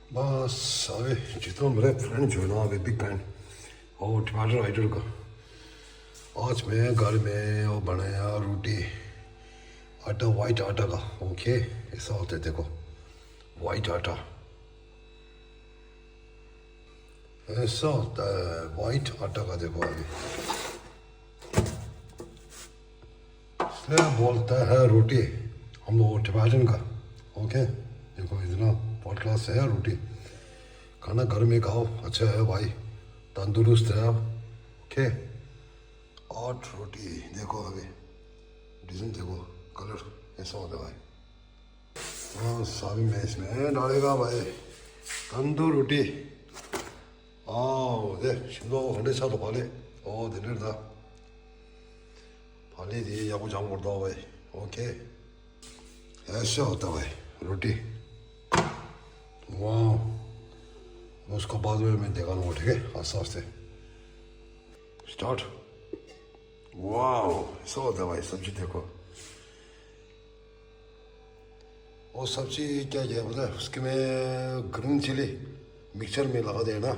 बस अभी जितना मेरे फ्रेंड जो है ना अभी बिग फैन और टमाटर राइडर का आज मैं घर में वो बनाया रोटी आटा वाइट आटा का। ओके ऐसा होता है देखो वाइट आटा ऐसा होता है वाइट आटा का। देखो अभी इसलिए बोलता है रोटी हम लोग टिबेटन का। ओके देखो इतना फर्स्ट क्लास है रोटी खाना घर में खाओ अच्छा है भाई तंदुरुस्त है। ओके और रोटी देखो अभी डिज़ाइन देखो कलर ऐसा होता है भाई। हाँ अभी मैं इसमें डालेगा भाई तंदूर रोटी। 네, 신도 건대차도 발에 내려다 발이 디 야구장 올다 왜 오케이 ऐसा होता है भाई रोटी। वाह उसको बाद में मैं देखा ना ठीक है आस्ते आस्ते स्टार्ट। वाह ऐसा होता है भाई सब्जी देखो वो सब्जी क्या किया पता है उसके में ग्रीन चिली मिक्सचर में लगा देना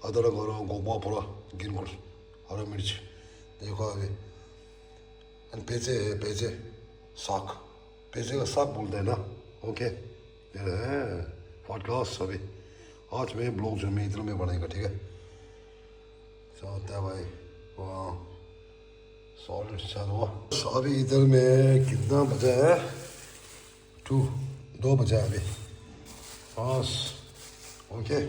अदरक और गोबा पूरा गिन कर हरा मिर्च देखो अभी पेजे पेजे साग पेजे का साग बोलते हैं ना। ओके फर्स्ट क्लास अभी आज मैं ब्लॉग जो मैं इतना में बनाएगा ठीक है ऐसा होता है भाई। वाह सॉलिड अच्छा हुआ अभी इधर में कितना बजा है 2 बजा है अभी बस। ओके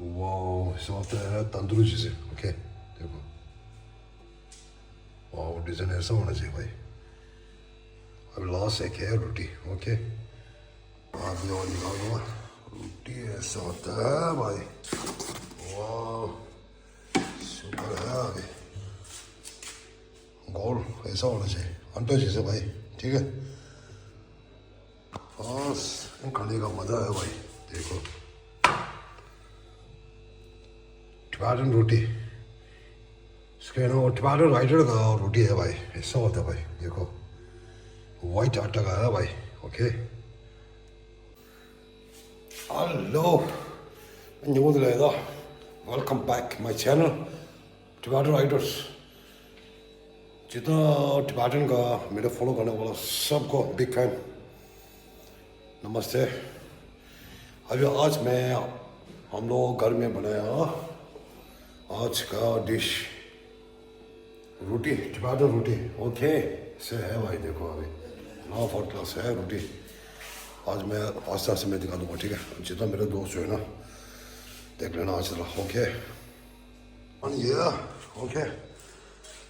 वाह ऐसा होता है तंदूरी चीज़ें। ओके देखो वाह डिज़ाइन ऐसा होना चाहिए भाई। अब लास्ट एक है रोटी। ओके अभी और निकाल दूँगा रोटी ऐसा होता है भाई। वाह सुपर है अभी गोल ऐसा होना चाहिए अंडा जैसे भाई ठीक है बस खाने का मज़ा है भाई। देखो टिबेटन रोटी इसके ना टिबेटन राइडर का रोटी है भाई ऐसा होता है भाई। देखो वाइट आटा का है भाई। Okay hello 안녕하세요 welcome back my channel Tibetan riders. जितना टिबेटन का मेरे फॉलो करने वाला सबको बिग फैन नमस्ते। अभी आज मैं हम लोग घर में बनाया आज का डिश रोटी टिबेटन रोटी। ओके से है भाई देखो अभी ना फर्स्ट क्लास है रोटी। आज मैं आस्ते आस्ते मैं दिखा दूँगा ठीक है जितना मेरे दोस्त जो है ना देख लेना आज तरह। ओके ये ओके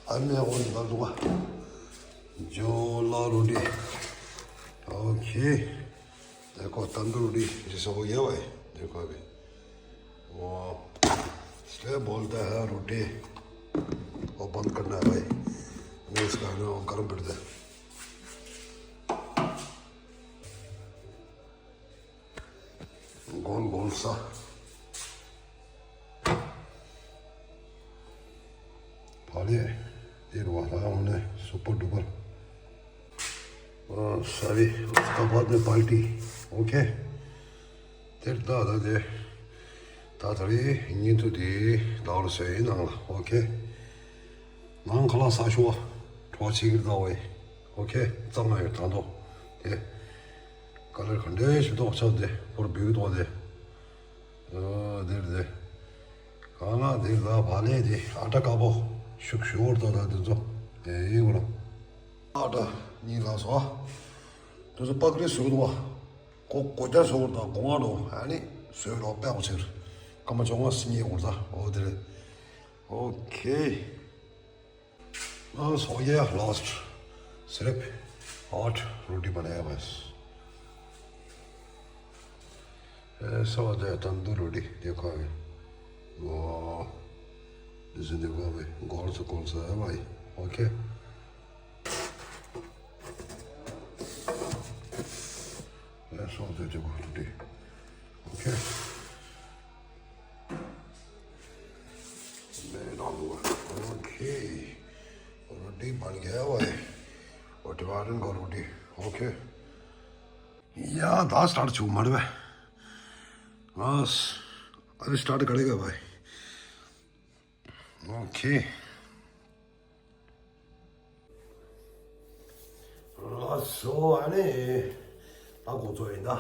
अब मैं और निकाल दूँगा जोला रोटी। ओके देखो तंदूर रोटी जैसे हो गया भाई देखो अभी वाह इसलिए बोलता है रोटी और बंद करना है भाई मैं इसका ना गर्म कर दे। गोल गोल सा फालिए ये वाला हमने सुपर डुपर सॉरी उसका बाद में पार्टी। ओके तेरे दादा दे 다들이 인연도 뒤 나올세 나. 오케이 난 칼라 사쇼 도치기도 나와이. 오케이 장나요 단도 예 칼을 건데 싶도 없었는데 보러 비교도 하대 내리대 가나 내가 발에디 아टा 까보 슉슉or다다도 예 이거로 아다 니가서 그래서 빠그레 쓰고도 꼭 고자 서울다 공화로 아니 서울로 빼고 쳐 그만 정말 신이 올다 어들. 오케이 so yeah last सिर्फ हॉट रोटी बनाया बस ऐसा होता है तंदूर रोटी। देखो अभी वाह जैसे देखो अभी कौन सा है भाई। ओके ऐसा होता है देखो रोटी। ओके मैं डालूंगा। ओके रोटी बन गया भाई और टिबेटन का रोटी। ओके या दा स्टार्ट छू मार भाई बस अरे स्टार्ट करेगा भाई ओके सो आने 나 고조인다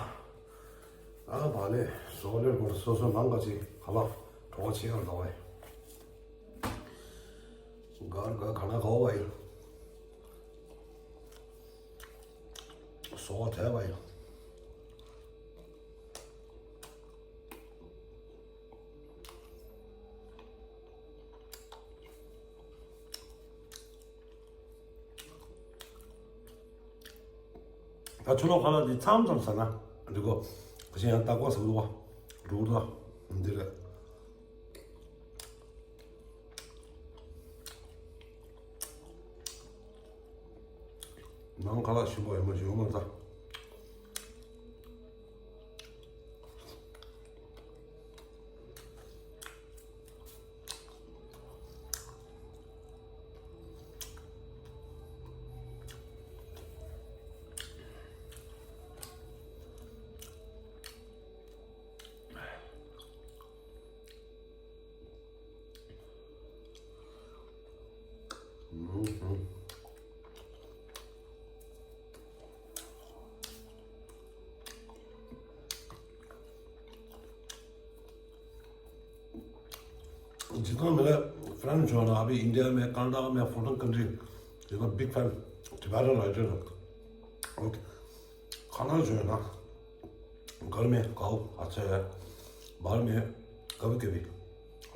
아 반에 소를 걸 소소 망가지 가봐 도같이 할 나와 가가 가나 가와 소 대봐 다 주로 가는데 참 좋잖아. 그리고 그냥 딱 와서 누워 루다 근데 난 가라 싶어요 뭐지 오면서 जितना मेरा फ्रेंड जो है ना अभी इंडिया में कनाडा में फॉरेन कंट्री जितना बिग फैन टिबेटन राइडर और खाना जो है ना घर में खाओ अच्छा है बाहर में कभी कभी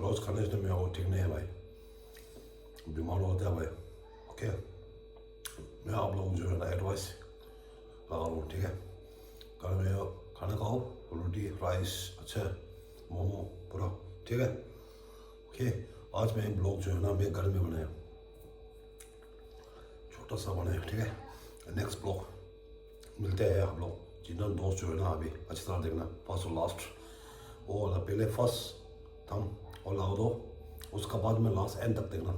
रोज खाने से में वो ठीक नहीं है भाई बीमार होता है भाई ओके मैं आप लोगों जो है ना एडवाइस लगा रहा हूँ ठीक है घर में खाना खाओ रोटी राइस अच्छा मोमो पूरा ठीक है ओके आज मैं ब्लॉग जो है ना मैं घर में बनाया छोटा सा बनाया ठीक है नेक्स्ट ब्लॉग मिलते हैं हम लोग जितना दोस्त जो है ना अभी अच्छी तरह देखना फर्स्ट और लास्ट वो वाला पहले फर्स्ट थम और लाओ दो उसका बाद में लास्ट एंड तक देखना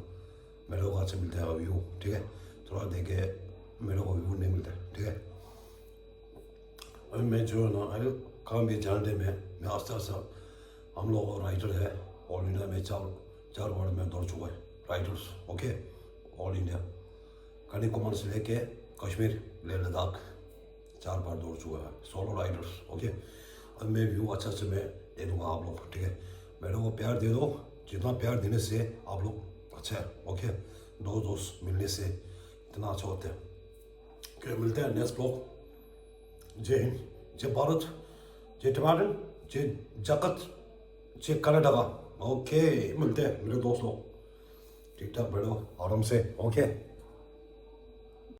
मेरे को अच्छा मिलता है व्यू ठीक है थोड़ा देखे मेरे को व्यू नहीं मिलता ठीक है अभी मैं जो है ना अरे काम भी जानने में मैं आस्ते आस्ते हम लोग राइटर है ऑल इंडिया में चार वर्ड में दौड़ चुका है Riders okay all India Kanyakumari से लेके कश्मीर ले लद्दाख 4 बार दौड़ चुका है सोलो राइडर्स ओके अब मैं व्यू अच्छा से मैं दे दूँगा आप लोग ठीक है मेरे को प्यार दे दो जितना प्यार देने से आप लोग अच्छा है ओके दोस्त मिलने से इतना अच्छा होता है ओके मिलते हैं नेक्स्ट ब्लॉग जय हिंद जय भारत जय टिबेटन जय जगत जय कनाडा का ओके मिलते हैं मेरे दोस्त लोग ठीक ठाक बैठो आराम से ओके